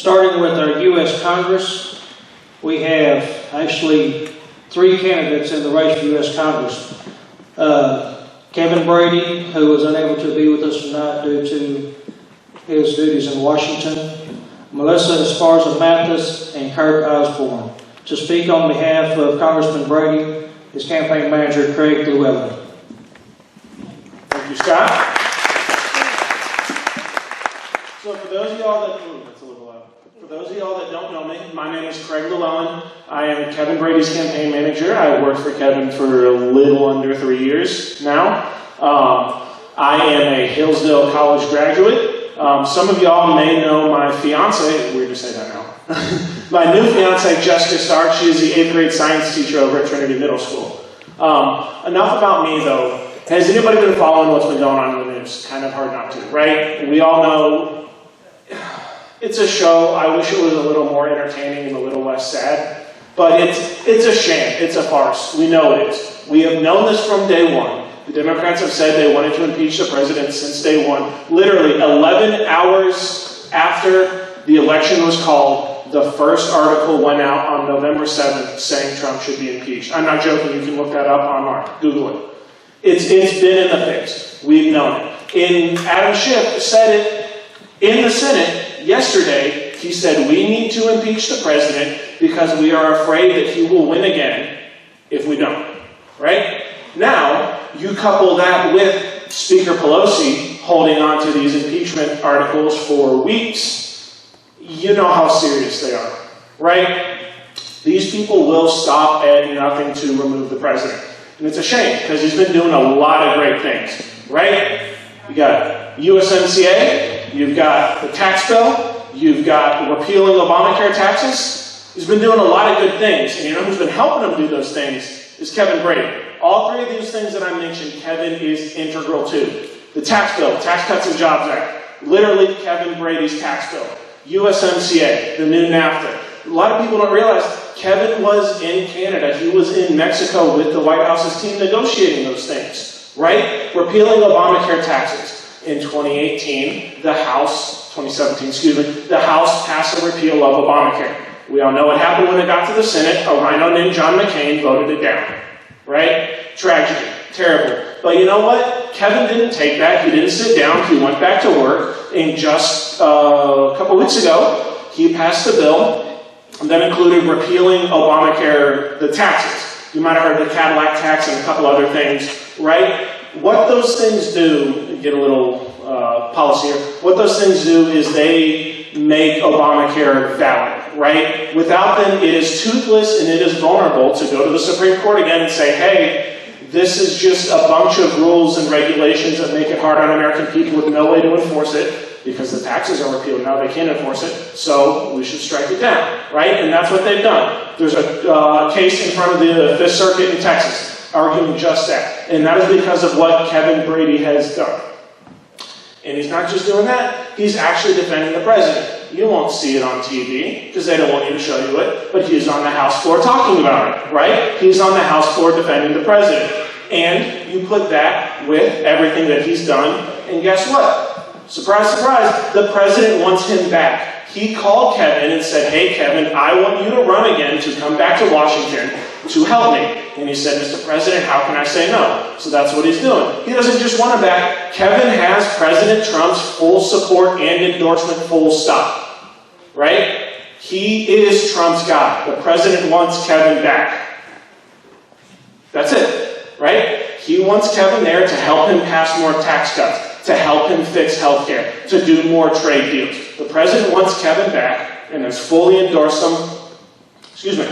starting with our U.S. Congress, we have actually 3 candidates in the race for U.S. Congress. Kevin Brady, who was unable to be with us tonight due to his duties in Washington, Melissa Esparza Mathis, and Kirk Osborne. To speak on behalf of Congressman Brady, his campaign manager, Craig Llewellyn. Thank you, Scott. So for those of y'all that don't know me, my name is Craig Llewellyn. I am Kevin Brady's campaign manager. I worked for Kevin for a little under 3 years now. I am a Hillsdale College graduate. Some of y'all may know my fiance. Weird to say that now. My new fiance, Jessica Stark. She is the 8th grade science teacher over at Trinity Middle School. Enough about me, though. Has anybody been following what's been going on in the news? Kind of hard not to, right? We all know it's a show. I wish it was a little more entertaining and a little less sad. But it's a sham. It's a farce. We know it is. We have known this from day one. The Democrats have said they wanted to impeach the president since day one. Literally 11 hours after the election was called, the first article went out on November 7th saying Trump should be impeached. I'm not joking. You can look that up online. Google it. It's been in the fix. We've known it. And Adam Schiff said it in the Senate yesterday. He said, we need to impeach the president because we are afraid that he will win again if we don't. Right? Now, you couple that with Speaker Pelosi holding on to these impeachment articles for weeks, you know how serious they are. Right? These people will stop at nothing to remove the president. And it's a shame, because he's been doing a lot of great things, right? You got USMCA, you've got the tax bill, you've got repealing Obamacare taxes. He's been doing a lot of good things, and you know who's been helping him do those things is Kevin Brady. All 3 of these things that I mentioned, Kevin is integral to. The tax bill, Tax Cuts and Jobs Act, literally Kevin Brady's tax bill. USMCA, the new NAFTA. A lot of people don't realize Kevin was in Canada. He was in Mexico with the White House's team negotiating those things, right? Repealing Obamacare taxes. In 2018, the House, 2017, excuse me, the House passed a repeal of Obamacare. We all know what happened when it got to the Senate. A rhino named John McCain voted it down, right? Tragedy, terrible. But you know what? Kevin didn't take that. He didn't sit down. He went back to work. And just a couple weeks ago, he passed a bill that included repealing Obamacare, the taxes. You might have heard the Cadillac tax and a couple other things, right? What those things do, get a little policy here, what those things do is they make Obamacare valid, right? Without them, it is toothless and it is vulnerable to go to the Supreme Court again and say, hey, this is just a bunch of rules and regulations that make it hard on American people with no way to enforce it. Because the taxes are repealed, now they can't enforce it, so we should strike it down, right? And that's what they've done. There's a case in front of the 5th Circuit in Texas arguing just that. And that is because of what Kevin Brady has done. And he's not just doing that, he's actually defending the president. You won't see it on TV, because they don't want you to show you it, but he's on the House floor talking about it, right? He's on the House floor defending the president. And you put that with everything that he's done, and guess what? Surprise, surprise, the president wants him back. He called Kevin and said, hey, Kevin, I want you to run again to come back to Washington to help me. And he said, Mr. President, how can I say no? So that's what he's doing. He doesn't just want him back. Kevin has President Trump's full support and endorsement, full stop. Right? He is Trump's guy. The president wants Kevin back. That's it. Right? He wants Kevin there to help him pass more tax cuts, to help him fix health care, to do more trade deals. The president wants Kevin back and has fully endorsed him. Excuse me.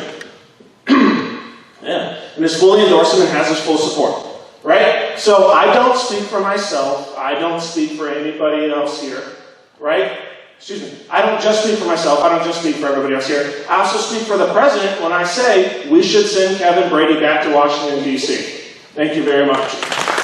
Yeah. And has fully endorsed him and has his full support. Right? So I don't speak for myself. I don't speak for anybody else here. Right? Excuse me. I don't just speak for myself. I don't just speak for everybody else here. I also speak for the president when I say we should send Kevin Brady back to Washington, D.C. Thank you very much.